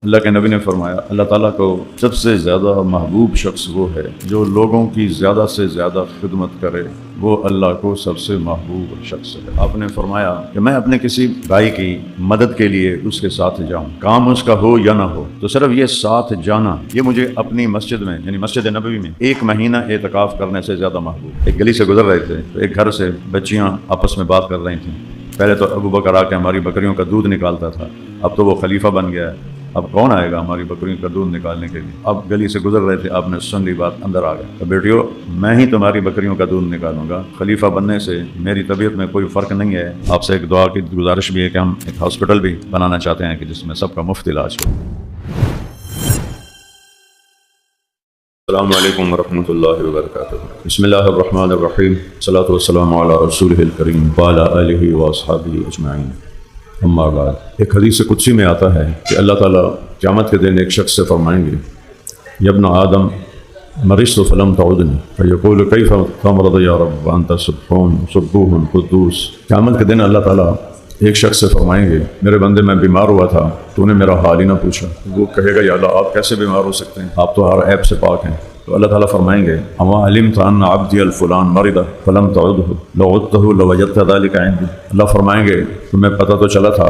اللہ کے نبی نے فرمایا اللہ تعالیٰ کو سب سے زیادہ محبوب شخص وہ ہے جو لوگوں کی زیادہ سے زیادہ خدمت کرے، وہ اللہ کو سب سے محبوب شخص ہے۔ آپ نے فرمایا کہ میں اپنے کسی بھائی کی مدد کے لیے اس کے ساتھ جاؤں، کام اس کا ہو یا نہ ہو، تو صرف یہ ساتھ جانا یہ مجھے اپنی مسجد میں یعنی مسجد نبوی میں 1 مہینہ اعتکاف کرنے سے زیادہ محبوب۔ ایک گلی سے گزر رہے تھے تو ایک گھر سے بچیاں آپس میں بات کر رہی تھیں۔ پہلے تو ابو بکر آ کے ہماری بکریوں کا دودھ نکالتا تھا، اب تو وہ خلیفہ بن گیا ہے، اب کون آئے گا ہماری بکریوں کا دودھ نکالنے کے لیے؟ اب گلی سے گزر رہے تھے، آپ نے سن لی بات، اندر آ گئے، تو بیٹیوں میں ہی تمہاری بکریوں کا دودھ نکالوں گا، خلیفہ بننے سے میری طبیعت میں کوئی فرق نہیں ہے۔ آپ سے ایک دعا کی گزارش بھی ہے کہ ہم ایک ہاسپٹل بھی بنانا چاہتے ہیں کہ جس میں سب کا مفت علاج ہو۔ السلام علیکم ورحمۃ اللہ وبرکاتہ۔ بسم اللہ الرحمن الرحیم، والصلاۃ والسلام علی رسولہ الکریم وعلی آلہ واصحابہ اجمعین، اما بعد۔ ایک حدیث قدسی میں آتا ہے کہ اللہ تعالیٰ قیامت کے دن ایک شخص سے فرمائیں گے، یا ابن آدم مرضت فلم تعدنی فیقول کیف تمرض یا رب وانت سبوح قدوس۔ قیامت کے دن اللہ تعالیٰ ایک شخص سے فرمائیں گے میرے بندے میں بیمار ہوا تھا، تو نے میرا حال ہی نہ پوچھا۔ وہ کہے گا یا اللہ آپ کیسے بیمار ہو سکتے ہیں، آپ تو ہر عیب سے پاک ہیں۔ تو اللہ تعالیٰ فرمائیں گے اما علمت ان عبدی الفلان مرض فلم تعدہ لو عدتہ لوجدت ذلک عندی۔ اللہ فرمائیں گے تمہیں پتہ تو چلا تھا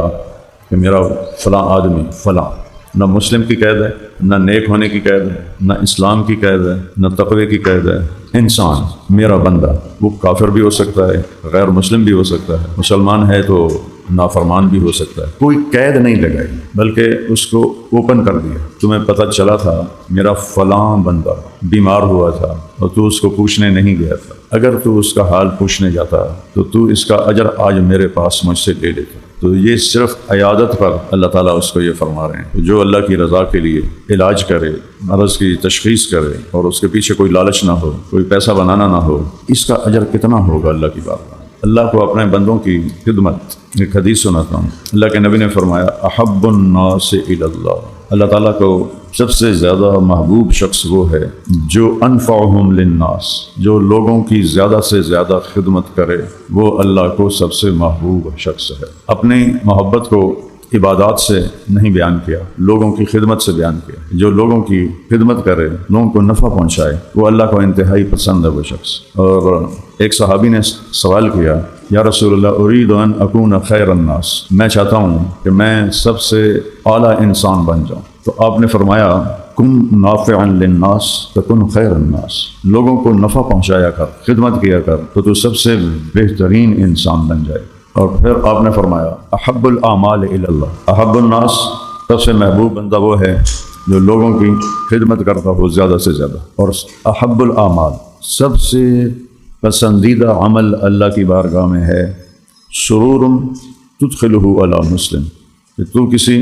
کہ میرا فلاں آدمی فلاں نہ مسلم کی قید ہے، نہ نیک ہونے کی قید ہے، نہ اسلام کی قید ہے، نہ تقوی کی قید ہے، انسان میرا بندہ، وہ کافر بھی ہو سکتا ہے، غیر مسلم بھی ہو سکتا ہے، مسلمان ہے تو نافرمان بھی ہو سکتا ہے، کوئی قید نہیں لگائی بلکہ اس کو اوپن کر دیا۔ تمہیں پتہ چلا تھا میرا فلاں بندہ بیمار ہوا تھا اور تو اس کو پوچھنے نہیں گیا تھا، اگر تو اس کا حال پوچھنے جاتا تو اس کا اجر آج میرے پاس مجھ سے لے لیتا۔ تو یہ صرف عیادت پر اللہ تعالیٰ اس کو یہ فرما رہے ہیں، جو اللہ کی رضا کے لیے علاج کرے، مرض کی تشخیص کرے اور اس کے پیچھے کوئی لالچ نہ ہو، کوئی پیسہ بنانا نہ ہو، اس کا اجر کتنا ہوگا اللہ کی بات میں۔ اللہ کو اپنے بندوں کی خدمت، ایک حدیث سناتا ہوں، اللہ کے نبی نے فرمایا احب الناس الی اللہ، اللہ تعالیٰ کو سب سے زیادہ محبوب شخص وہ ہے جو انفعہم للناس، جو لوگوں کی زیادہ سے زیادہ خدمت کرے، وہ اللہ کو سب سے محبوب شخص ہے۔ اپنی محبت کو عبادات سے نہیں بیان کیا، لوگوں کی خدمت سے بیان کیا۔ جو لوگوں کی خدمت کرے، لوگوں کو نفع پہنچائے، وہ اللہ کو انتہائی پسند ہے وہ شخص۔ اور ایک صحابی نے سوال کیا یا رسول اللہ ارید ان اکون خیر الناس، میں چاہتا ہوں کہ میں سب سے اعلیٰ انسان بن جاؤں۔ تو آپ نے فرمایا کن نافعا للناس تکن خیر الناس، لوگوں کو نفع پہنچایا کر، خدمت کیا کر، تو سب سے بہترین انسان بن جائے۔ اور پھر آپ نے فرمایا احب الاعمال الی اللہ، احب الناس، سب سے محبوب بندہ وہ ہے جو لوگوں کی خدمت کرتا ہو زیادہ سے زیادہ۔ اور احب الاعمال، سب سے پسندیدہ عمل اللہ کی بارگاہ میں ہے سرور تدخلہ علی مسلم، کہ تو کسی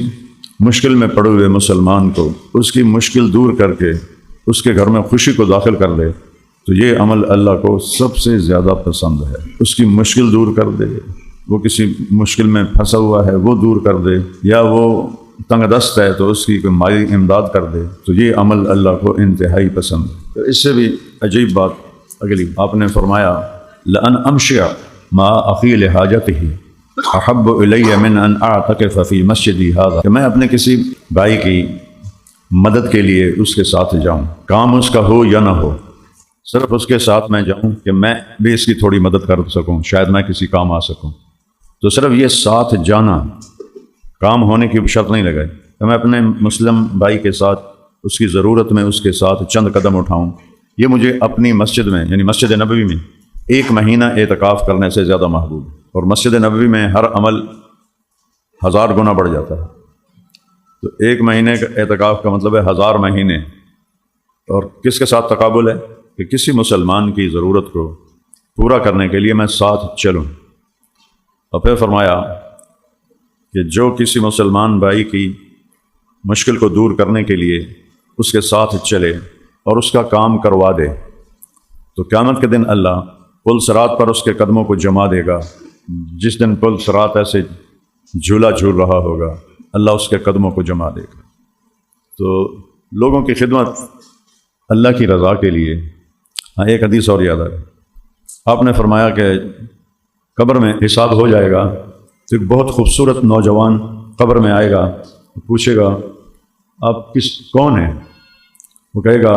مشکل میں پڑے ہوئے مسلمان کو اس کی مشکل دور کر کے اس کے گھر میں خوشی کو داخل کر دے، تو یہ عمل اللہ کو سب سے زیادہ پسند ہے۔ اس کی مشکل دور کر دے، وہ کسی مشکل میں پھنسا ہوا ہے وہ دور کر دے، یا وہ تنگ دست ہے تو اس کی کوئی مالی امداد کر دے، تو یہ عمل اللہ کو انتہائی پسند ہے۔ تو اس سے بھی عجیب بات اگلی، آپ نے فرمایا لأن امشی مع اخی لحاجتہ احب الی من ان اعتکف فی مسجدی ھذا، کہ میں اپنے کسی بھائی کی مدد کے لیے اس کے ساتھ جاؤں، کام اس کا ہو یا نہ ہو، صرف اس کے ساتھ میں جاؤں کہ میں بھی اس کی تھوڑی مدد کر سکوں، شاید میں کسی کام آ سکوں۔ تو صرف یہ ساتھ جانا، کام ہونے کی شرط نہیں لگائی کہ میں اپنے مسلم بھائی کے ساتھ اس کی ضرورت میں اس کے ساتھ چند قدم اٹھاؤں، یہ مجھے اپنی مسجد میں یعنی مسجد نبوی میں 1 مہینہ اعتکاف کرنے سے زیادہ محبوب ہے۔ اور مسجد نبوی میں ہر عمل 1000 گنا بڑھ جاتا ہے، تو 1 مہینے کا اعتکاف کا مطلب ہے 1000 مہینے۔ اور کس کے ساتھ تقابل ہے کہ کسی مسلمان کی ضرورت کو پورا کرنے کے لیے میں ساتھ چلوں۔ اور پھر فرمایا کہ جو کسی مسلمان بھائی کی مشکل کو دور کرنے کے لیے اس کے ساتھ چلے اور اس کا کام کروا دے، تو قیامت کے دن اللہ پل صراط پر اس کے قدموں کو جما دے گا۔ جس دن پل صراط ایسے جھولا جھول رہا ہوگا، اللہ اس کے قدموں کو جما دے گا۔ تو لوگوں کی خدمت اللہ کی رضا کے لیے۔ ہاں، ایک حدیث اور یاد ہے، آپ نے فرمایا کہ قبر میں حساب ہو جائے گا تو ایک بہت خوبصورت نوجوان قبر میں آئے گا، پوچھے گا آپ کون ہیں؟ وہ کہے گا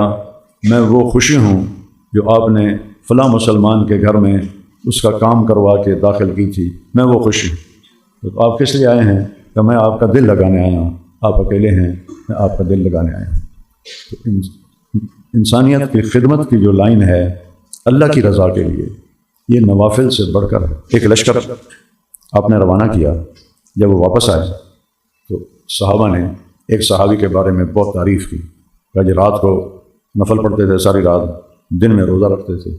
میں وہ خوشی ہوں جو آپ نے فلاں مسلمان کے گھر میں اس کا کام کروا کے داخل کی تھی، میں وہ خوشی. تو آپ کس لیے آئے ہیں؟ کہ میں آپ کا دل لگانے آیا ہوں. آپ اکیلے ہیں، میں آپ کا دل لگانے آیا ہوں. تو انسانیت کی خدمت کی جو لائن ہے اللہ کی رضا کے لیے، یہ نوافل سے بڑھ کر ایک لشکر آپ نے روانہ کیا. جب وہ واپس آئے تو صحابہ نے ایک صحابی کے بارے میں بہت تعریف کی کہ جی رات کو نفل پڑھتے تھے ساری رات، دن میں روزہ رکھتے تھے،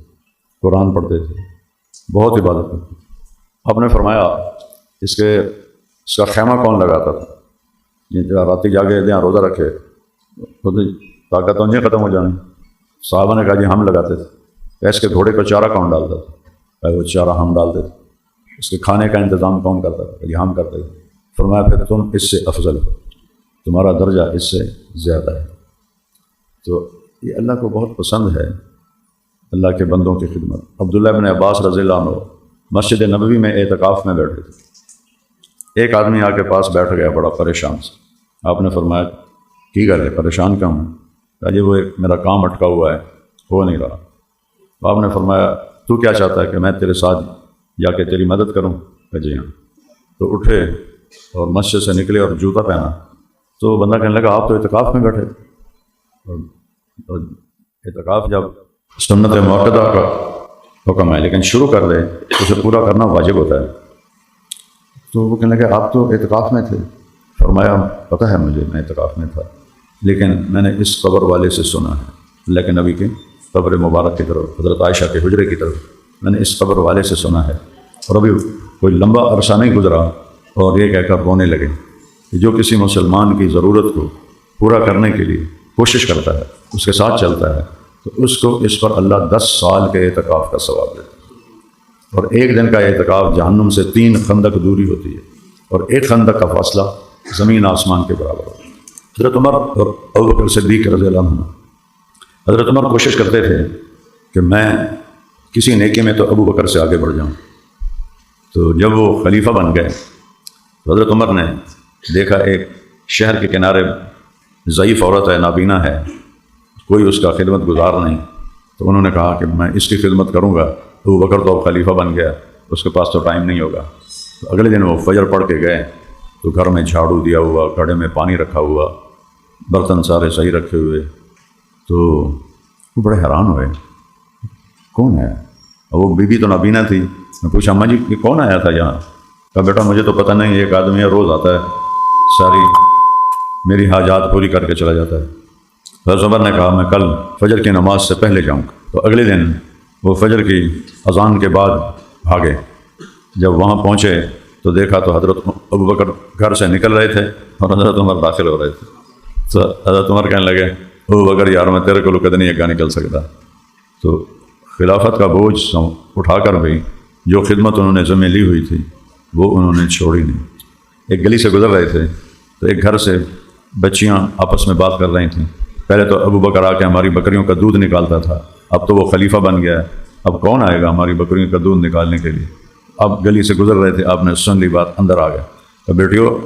قرآن پڑھتے تھے، بہت عبادت کرتے تھے. آپ نے فرمایا اس کا خیمہ کون لگاتا تھا؟ راتی جاگے دیا روزہ رکھے تو طاقت تو نہیں ختم ہو جانی. صحابہ نے کہا جی ہم لگاتے تھے. اس کے گھوڑے کو چارہ کون ڈالتا تھا؟ وہ چارہ ہم ڈالتے تھے. اس کے کھانے کا انتظام کون کرتا تھا؟ جی ہم کرتے تھے. فرمایا پھر تم اس سے افضل ہو، تمہارا درجہ اس سے زیادہ ہے. تو یہ اللہ کو بہت پسند ہے اللہ کے بندوں کی خدمت. عبداللہ بن عباس رضی اللہ عنہ مسجد نبوی میں اعتکاف میں بیٹھے تھے. ایک آدمی آ کے پاس بیٹھ گیا بڑا پریشان سے. آپ نے فرمایا کی گل ہے، پریشان کیوں ہوں؟ کہا جی وہ ایک میرا کام اٹکا ہوا ہے، ہو نہیں رہا. آپ نے فرمایا تو کیا چاہتا ہے کہ میں تیرے ساتھ جا کے تیری مدد کروں؟ کہ جی ہاں. تو اٹھے اور مسجد سے نکلے اور جوتا پہنا. تو بندہ کہنے لگا آپ تو اعتکاف میں بیٹھے. اور اعتکاف جب سنت مؤکدہ کا حکم ہے لیکن شروع کر دے تو اسے پورا کرنا واجب ہوتا ہے. تو وہ کہنے لگا آپ تو اعتکاف میں تھے. فرمایا پتہ ہے مجھے میں اعتکاف میں تھا، لیکن میں نے اس قبر والے سے سنا ہے، اللہ کے نبی کی قبر مبارک کی طرف، حضرت عائشہ کے حجرے کی طرف، میں نے اس قبر والے سے سنا ہے. اور ابھی کوئی لمبا عرصہ نہیں گزرا اور یہ کہہ کر رونے لگے کہ جو کسی مسلمان کی ضرورت کو پورا کرنے کے لیے کوشش کرتا ہے، اس کے ساتھ چلتا ہے، تو اس کو اس پر اللہ 10 سال کے اعتکاف کا ثواب دیتا ہے. اور ایک دن کا اعتکاف جہنم سے 3 خندق دوری ہوتی ہے، اور ایک خندق کا فاصلہ زمین آسمان کے برابر ہوتا ہے. حضرت عمر اور ابوبکر صدیق رضی اللہ عنہ، حضرت عمر کوشش کرتے تھے کہ میں کسی نیکی میں تو ابوبکر سے آگے بڑھ جاؤں. تو جب وہ خلیفہ بن گئے تو حضرت عمر نے دیکھا ایک شہر کے کنارے ضعیف عورت ہے، نابینا ہے، کوئی اس کا خدمت گزار نہیں. تو انہوں نے کہا کہ میں اس کی خدمت کروں گا. ابوبکر تو اب خلیفہ بن گیا، اس کے پاس تو ٹائم نہیں ہوگا. تو اگلے دن وہ فجر پڑھ کے گئے تو گھر میں جھاڑو دیا ہوا، گھڑے میں پانی رکھا ہوا، برتن سارے صحیح رکھے ہوئے. تو وہ بڑے حیران ہوئے کون ہے. وہ بی بی تو نابینا تھی. میں پوچھا اماں جی یہ کون آیا تھا یہاں؟ کہا بیٹا مجھے تو پتہ نہیں، ایک آدمی ہے روز آتا ہے، ساری میری حاجات پوری کر کے چلا جاتا ہے. حضرت عمر نے کہا میں کل فجر کی نماز سے پہلے جاؤں گا. تو اگلے دن وہ فجر کی اذان کے بعد بھاگے. جب وہاں پہنچے تو دیکھا تو حضرت ابوبکر گھر سے نکل رہے تھے اور حضرت عمر داخل ہو رہے تھے. تو حضرت عمر کہنے لگے ابوبکر یار میں تیرے کو لقد نہیں گا نکل سکتا. تو خلافت کا بوجھ اٹھا کر بھی جو خدمت انہوں نے ذمہ لی ہوئی تھی وہ انہوں نے چھوڑی نہیں. ایک گلی سے گزر رہے تھے تو ایک گھر سے بچیاں آپس میں بات کر رہی تھیں. پہلے تو ابوبکر آ کے ہماری بکریوں کا دودھ نکالتا تھا، اب تو وہ خلیفہ بن گیا ہے، اب کون آئے گا ہماری بکریوں کا دودھ نکالنے کے لیے. اب گلی سے گزر رہے تھے، آپ نے سن لی بات، اندر آ گیا. تو بیٹیو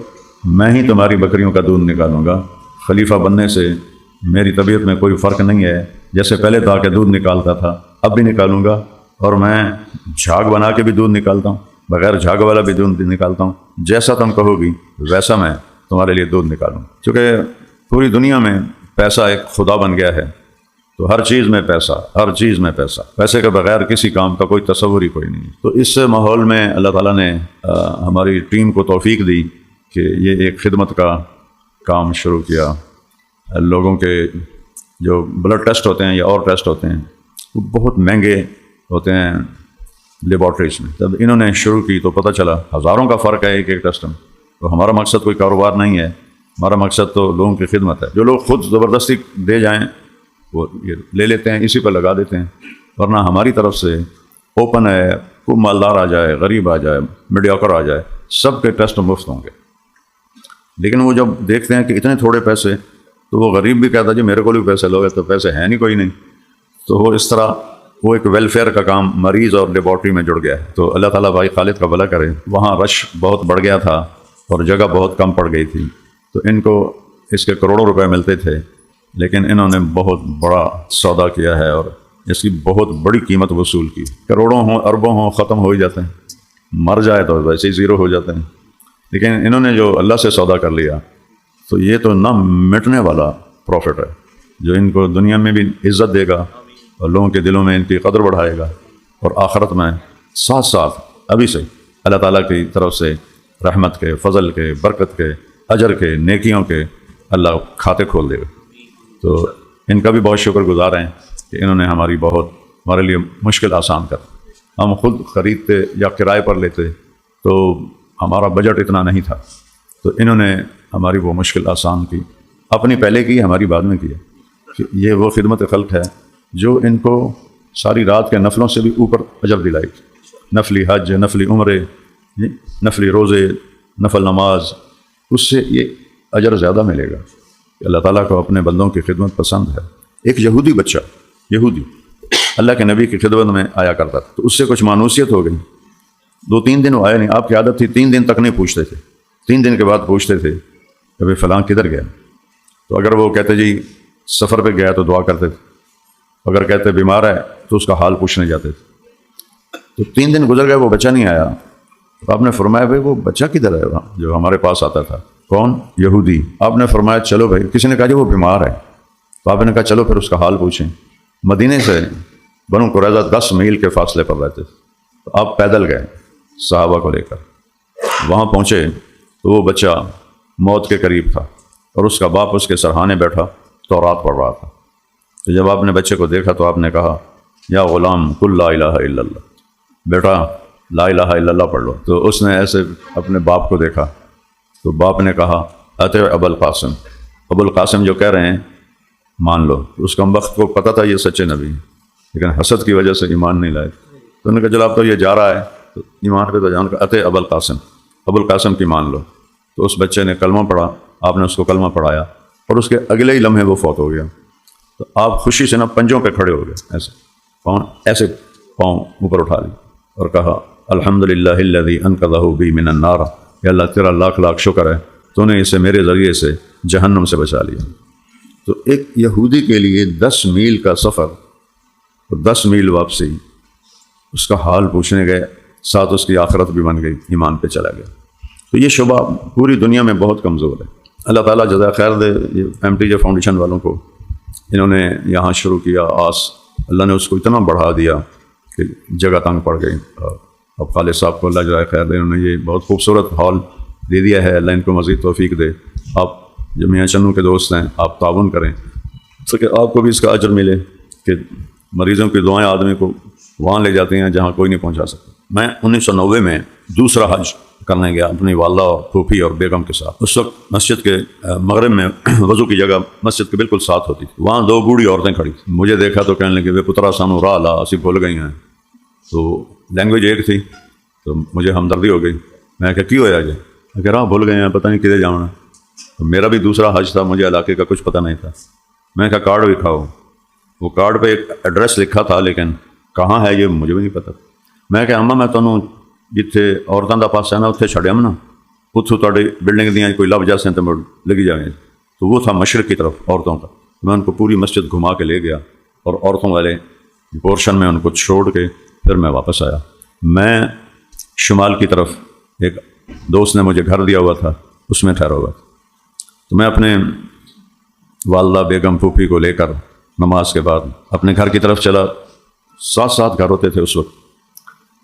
میں ہی تمہاری بکریوں کا دودھ نکالوں گا. خلیفہ بننے سے میری طبیعت میں کوئی فرق نہیں ہے، جیسے پہلے تھا کہ دودھ نکالتا تھا اب بھی نکالوں گا. اور میں جھاگ بنا کے بھی دودھ نکالتا ہوں، بغیر جھاگ والا بھی دودھ نکالتا ہوں. جیسا تم کہو گی ویسا میں تمہارے لیے دودھ نکالوں. چونکہ پوری دنیا میں پیسہ ایک خدا بن گیا ہے، تو ہر چیز میں پیسہ، ہر چیز میں پیسہ، پیسے کے بغیر کسی کام کا کوئی تصور ہی کوئی نہیں. تو اس ماحول میں اللہ تعالیٰ نے ہماری ٹیم کو توفیق دی کہ یہ ایک خدمت کا کام شروع کیا. لوگوں کے جو بلڈ ٹیسٹ ہوتے ہیں یا اور ٹیسٹ ہوتے ہیں وہ بہت مہنگے ہوتے ہیں لیبارٹریز میں. جب انہوں نے شروع کی تو پتہ چلا ہزاروں کا فرق ہے ایک ایک ٹیسٹ میں. تو ہمارا مقصد کوئی کاروبار نہیں ہے، ہمارا مقصد تو لوگوں کی خدمت ہے. جو لوگ خود زبردستی دے جائیں وہ یہ لے لیتے ہیں، اسی پر لگا دیتے ہیں. ورنہ ہماری طرف سے اوپن ہے، کوئی مالدار آ جائے، غریب آ جائے، میڈیوکر آ جائے، سب کے ٹیسٹ مفت ہوں گے. لیکن وہ جب دیکھتے ہیں کہ اتنے تھوڑے پیسے، تو وہ غریب بھی کہتا جی میرے کو بھی پیسے لوگے، تو پیسے ہیں نہیں کوئی نہیں. تو وہ اس طرح وہ ایک ویلفیئر کا کام مریض اور لیبارٹری میں جڑ گیا ہے. تو اللہ تعالیٰ بھائی خالد کا بھلا کرے. وہاں رش بہت بڑھ گیا تھا اور جگہ بہت کم پڑ گئی تھی. تو ان کو اس کے کروڑوں روپے ملتے تھے، لیکن انہوں نے بہت بڑا سودا کیا ہے اور اس کی بہت بڑی قیمت وصول کی۔ کروڑوں ہوں اربوں ہوں ختم ہو ہی جاتے ہیں، مر جائے تو ویسے ہی زیرو ہو جاتے ہیں، لیکن انہوں نے جو اللہ سے سودا کر لیا تو یہ تو نہ مٹنے والا پروفٹ ہے، جو ان کو دنیا میں بھی عزت دے گا اور لوگوں کے دلوں میں ان کی قدر بڑھائے گا، اور آخرت میں ساتھ ساتھ ابھی سے اللہ تعالیٰ کی طرف سے رحمت کے، فضل کے، برکت کے، اجر کے، نیکیوں کے اللہ کھاتے کھول دے گا۔ تو ان کا بھی بہت شکر گزار ہیں کہ انہوں نے ہمارے لیے مشکل آسان کر۔ ہم خود خریدتے یا کرائے پر لیتے تو ہمارا بجٹ اتنا نہیں تھا، تو انہوں نے ہماری وہ مشکل آسان کی، اپنی پہلے کی، ہماری بعد میں کیا۔ کہ یہ وہ خدمت خلق ہے جو ان کو ساری رات کے نفلوں سے بھی اوپر اجر دلائے گی۔ نفلی حج، نفلی عمرے، نفلی روزے، نفل نماز، اس سے یہ اجر زیادہ ملے گا۔ اللہ تعالیٰ کو اپنے بندوں کی خدمت پسند ہے۔ ایک یہودی بچہ، یہودی اللہ کے نبی کی خدمت میں آیا کرتا تھا، تو اس سے کچھ مانوسیت ہو گئی، 2-3 دن وہ آیا نہیں۔ آپ کی عادت تھی 3 دن تک نہیں پوچھتے تھے، 3 دن کے بعد پوچھتے تھے کہ بھائی فلاں کدھر گیا؟ تو اگر وہ کہتے جی سفر پہ گیا تو دعا کرتے تھے، اگر کہتے بیمار ہے تو اس کا حال پوچھنے جاتے تھے۔ تو 3 دن گزر گئے، وہ بچہ نہیں آیا، تو آپ نے فرمایا بھائی وہ بچہ کدھر ہے وہاں جو ہمارے پاس آتا تھا؟ کون؟ یہودی۔ آپ نے فرمایا چلو بھائی، کسی نے کہا جی وہ بیمار ہے، تو آپ نے کہا چلو پھر اس کا حال پوچھیں۔ مدینے سے بنو قریظہ 10 میل کے فاصلے پر رہتے تھے، تو آپ پیدل گئے صحابہ کو لے کر، وہاں پہنچے تو وہ بچہ موت کے قریب تھا اور اس کا باپ اس کے سرہانے بیٹھا تورات پڑھ رہا تھا۔ تو جب آپ نے بچے کو دیکھا تو آپ نے کہا یا غلام قل لا الہ الا اللہ، بیٹا لا الہ الا اللہ پڑھ لو۔ تو اس نے ایسے اپنے باپ کو دیکھا تو باپ نے کہا اطع ابو القاسم، ابو القاسم جو کہہ رہے ہیں مان لو۔ اس کم وقت کو پتہ تھا یہ سچے نبی ہیں، لیکن حسد کی وجہ سے ایمان نہیں لائے۔ تو انہوں نے کہا چلو اب تو یہ جا رہا ہے تو ایمان پہ تو جان کا اطع ابو القاسم، ابو القاسم کی مان لو۔ تو اس بچے نے کلمہ پڑھا، آپ نے اس کو کلمہ پڑھایا اور اس کے اگلے ہی لمحے وہ فوت ہو گیا۔ تو آپ خوشی سے نا پنجوں پہ کھڑے ہو گئے، ایسے پاؤں اوپر اٹھا لی اور کہا الحمدللہ الذی انقذہ بی من النار، یا اللہ تیرا لاکھ لاکھ شکر ہے تو نے اسے میرے ذریعے سے جہنم سے بچا لیا۔ تو ایک یہودی کے لیے 10 میل کا سفر اور 10 میل واپسی، اس کا حال پوچھنے گئے، ساتھ اس کی آخرت بھی بن گئی، ایمان پہ چلا گیا۔ تو یہ شعبہ پوری دنیا میں بہت کمزور ہے۔ اللہ تعالیٰ جزائے خیر دے یہ MTJ فاؤنڈیشن والوں کو، انہوں نے یہاں شروع کیا آس، اللہ نے اس کو اتنا بڑھا دیا کہ جگہ تنگ پڑ گئی۔ اب خالد صاحب کو اللہ جزائے خیر دے، انہوں نے یہ بہت خوبصورت ہال دے دیا ہے، اللہ ان کو مزید توفیق دے۔ آپ جو میاں چنو کے دوست ہیں آپ تعاون کریں تاکہ آپ کو بھی اس کا اجر ملے کہ مریضوں کی دعائیں آدمی کو وہاں لے جاتی ہیں جہاں کوئی نہیں پہنچا سکتا۔ میں 1990 میں دوسرا حج کرنے گیا اپنی والدہ اور پھوپھی اور بیگم کے ساتھ۔ اس وقت مسجد کے مغرب میں وضو کی جگہ مسجد کے بالکل ساتھ ہوتی تھی، وہاں 2 بوڑھی عورتیں کھڑی، مجھے دیکھا تو کہنے لگے وے پترا سانو راہ لا، اسی بھول گئی ہیں۔ تو لینگویج ایک تھی تو مجھے ہمدردی ہو گئی۔ میں کہا کی ہویا جی؟ میں کہہ راہ بھول گئے ہیں، پتہ نہیں کدھر جانا۔ تو میرا بھی دوسرا حج تھا، مجھے علاقے کا کچھ پتہ نہیں تھا۔ میں کہا کارڈ دکھاؤ۔ وہ کارڈ پہ ایک ایڈریس لکھا تھا لیکن کہاں ہے یہ مجھے بھی نہیں پتہ۔ میں کہا اماں میں تمہیں جتھے عورتوں کا پاس ہے نا اتنے چھڑیا نا، اتوں تاری بلڈنگ دیا کوئی لب جاسیں تو لگی جائیں۔ تو وہ تھا مشرق کی طرف عورتوں کا۔ میں ان کو پوری مسجد گھما کے لے گیا اور عورتوں والے پورشن میں ان کو چھوڑ کے پھر میں واپس آیا۔ میں شمال کی طرف ایک دوست نے مجھے گھر دیا ہوا تھا، اس میں ٹھہرا ہوا تھا۔ تو میں اپنے والدہ بیگم پھوپھی کو لے کر نماز کے بعد اپنے گھر کی طرف چلا۔ 7 گھر ہوتے تھے اس وقت۔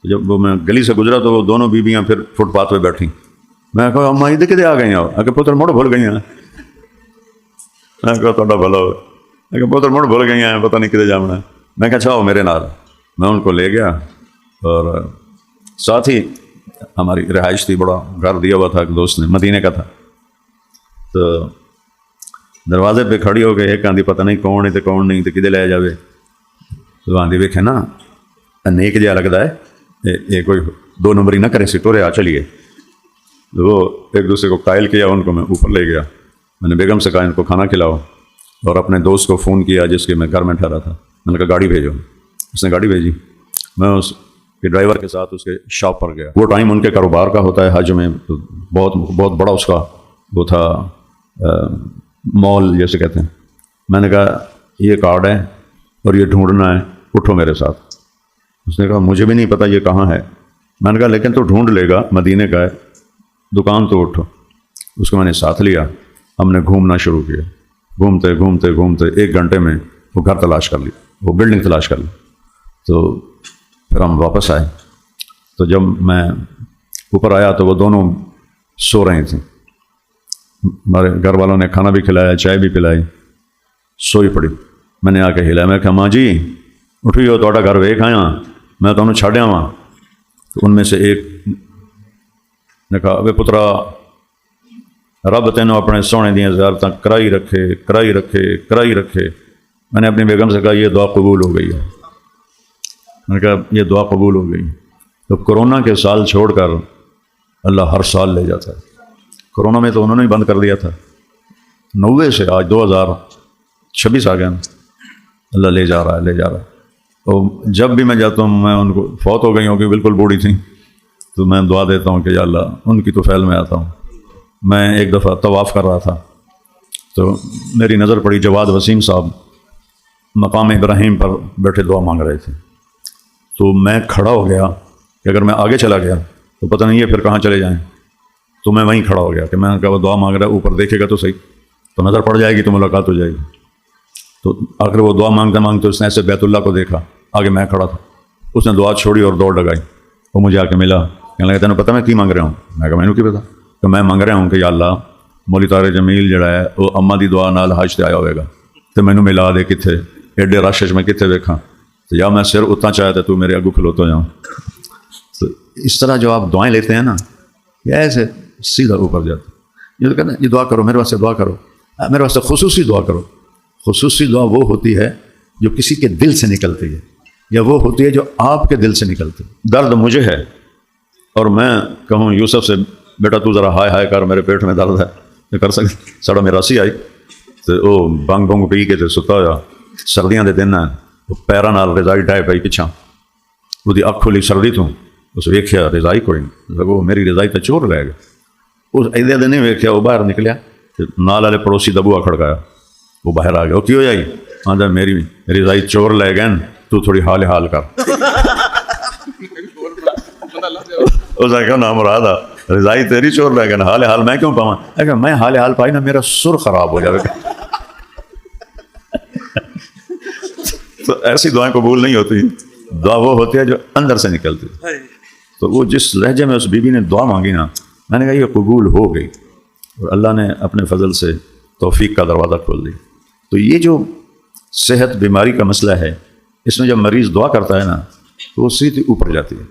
جب وہ میں گلی سے گزرا تو وہ دونوں بیویاں پھر فٹ پاتھ پہ بیٹھیں۔ میں کہا اماں یہ کدے آ گئی ہیں؟ کہ پتر مڑ بھول گئی ہیں۔ میں کہا تھوڑا بھلا ہو، کہ پتر مڑ بھول گئی ہیں، پتہ نہیں کدے جانا ہے۔ میں کہا اچھا ہو میرے نال۔ میں ان کو لے گیا اور ساتھ ہی ہماری رہائش تھی، بڑا گھر دیا ہوا تھا، ایک دوست نے مدینے کا تھا۔ تو دروازے پہ کھڑی ہو گئے، ایک آندھی پتہ نہیں کون ہے تو کون نہیں تو کدے لے جاوے۔ تو آندھی ویکھے نا نیک جہا لگتا ہے، یہ کوئی 2 نمبری نہ کرے، سٹورے آ چلیے۔ وہ ایک دوسرے کو قائل کیا، ان کو میں اوپر لے گیا۔ میں نے بیگم سے کہا ان کو کھانا کھلاؤ، اور اپنے دوست کو فون کیا جس کے میں گھر میں ٹھہرا تھا۔ میں نے کہا گاڑی بھیجو۔ اس نے گاڑی بھیجی۔ میں اس کے ڈرائیور کے ساتھ اس کے شاپ پر گیا۔ وہ ٹائم ان کے کاروبار کا ہوتا ہے حج میں، بہت بہت بڑا اس کا وہ تھا مال جیسے کہتے ہیں. میں نے کہا یہ کارڈ ہے اور یہ ڈھونڈنا ہے, اٹھو میرے ساتھ. اس نے کہا مجھے بھی نہیں پتہ یہ کہاں ہے. میں نے کہا لیکن تو ڈھونڈ لے گا, مدینے کا ہے, دکان تو اٹھو. اس کو میں نے ساتھ لیا, ہم نے گھومنا شروع کیا. گھومتے گھومتے گھومتے 1 گھنٹے میں وہ گھر تلاش کر لی, وہ بلڈنگ تلاش کر لی. تو پھر ہم واپس آئے. تو جب میں اوپر آیا تو وہ دونوں سو رہی تھیں. ہمارے گھر والوں نے کھانا بھی کھلایا, چائے بھی پلائی, سوئی پڑی. میں نے آ کے ہلایا, میں کہا ماں جی اٹھیو, تہاڈا گھر ویکھ آیا, میں تمہیں چھڈیا وا. تو ان میں سے ایک نے کہا ابے پترا رب تینوں اپنے سونے دیا زیارتاں کرائی رکھے کرائی رکھے کرائی رکھے. میں نے اپنی بیگم سے کہا یہ دعا قبول ہو گئی ہے. میں نے کہا یہ دعا قبول ہو گئی. تو کرونا کے سال چھوڑ کر اللہ ہر سال لے جاتا ہے. کرونا میں تو انہوں نے ہی بند کر دیا تھا, 90 سے آج 2026 آ گیا, اللہ لے جا رہا ہے لے جا رہا ہے. اور جب بھی میں جاتا ہوں, میں ان کو فوت ہو گئی ہوں کہ بالکل بوڑھی تھیں, تو میں دعا دیتا ہوں کہ یا اللہ ان کی تو فیل میں آتا ہوں. میں ایک دفعہ طواف کر رہا تھا تو میری نظر پڑی جواد وسیم صاحب مقام ابراہیم پر بیٹھے دعا مانگ رہے تھے. تو میں کھڑا ہو گیا کہ اگر میں آگے چلا گیا تو پتہ نہیں ہے پھر کہاں چلے جائیں. تو میں وہیں کھڑا ہو گیا کہ میں نے کہا وہ دعا مانگ رہا ہے, اوپر دیکھے گا تو صحیح, تو نظر پڑ جائے گی تو ملاقات ہو جائے گی. تو آخر وہ دعا مانگتے مانگتے اس نے ایسے بیت اللہ کو دیکھا, آگے میں کھڑا تھا. اس نے دعا چھوڑی اور دوڑ لگائی. وہ مجھے آ کے ملا, کہنے لگا تینوں پتہ میں کی مانگ رہا ہوں؟ میں کہا مینوں کی پتا. کہ میں مانگ رہا ہوں کہ یا اللہ مولی طارق جمیل جڑا ہے وہ اماں دی دعا نال حج تے آیا ہوئے گا, تو مینوں ملا دے کتنے ایڈے رش میں کتنے ویکھاں, تو یا میں سر اتنا چاہے تو میرے اگو کھلوتا جاؤں. تو اس طرح جو آپ دعائیں لیتے ہیں نا, یہ ایسے سیدھا اوپر جاتا. یہ کہتے ہیں یہ دعا کرو, میرے واسطے دعا کرو, میرے واسطے خصوصی دعا کرو. خصوصی دعا وہ ہوتی ہے جو کسی کے دل سے نکلتی ہے, یا وہ ہوتی ہے جو آپ کے دل سے نکلتی ہے. درد مجھے ہے اور میں کہوں یوسف سے بیٹا تو ذرا ہائے ہائے کر, میرے پیٹ میں درد ہے, یہ کر سکتے. سڑا میرا سی آئی تو وہ بنگ بنگ پی کے ستا ہوا. سردیاں دے دن وہ پیروں نال رضائی ڈائے پی پچھا, وہ اکھ کھلی سردی تو اس ویکھیا رضائی کوئی نہیں, وہ میری رضائی تو چور لے گیا. اس ایدے دن نہیں ویکھیا, وہ باہر نکلیا, نال والے پڑوسی دا بوا کھڑکایا, وہ باہر آ گیا. وہ کی ہو جائی؟ آندا میری رضائی چور لے گئے, تو تھوڑی حال حال کر. اس نے کہا نا مراد رضائی تیری چور لے گئے, حال حال میں کیوں پاواں؟ کہ میں حال حال پائی نا میرا سر خراب ہو جائے گا. تو ایسی دعائیں قبول نہیں ہوتی. دعا وہ ہوتی ہے جو اندر سے نکلتی. تو وہ جس لہجے میں اس بی بی نے دعا مانگی نا, میں نے کہا یہ قبول ہو گئی, اور اللہ نے اپنے فضل سے توفیق کا دروازہ کھول دی. تو یہ جو صحت بیماری کا مسئلہ ہے, اس میں جب مریض دعا کرتا ہے نا تو وہ سیدھی اوپر جاتی ہے.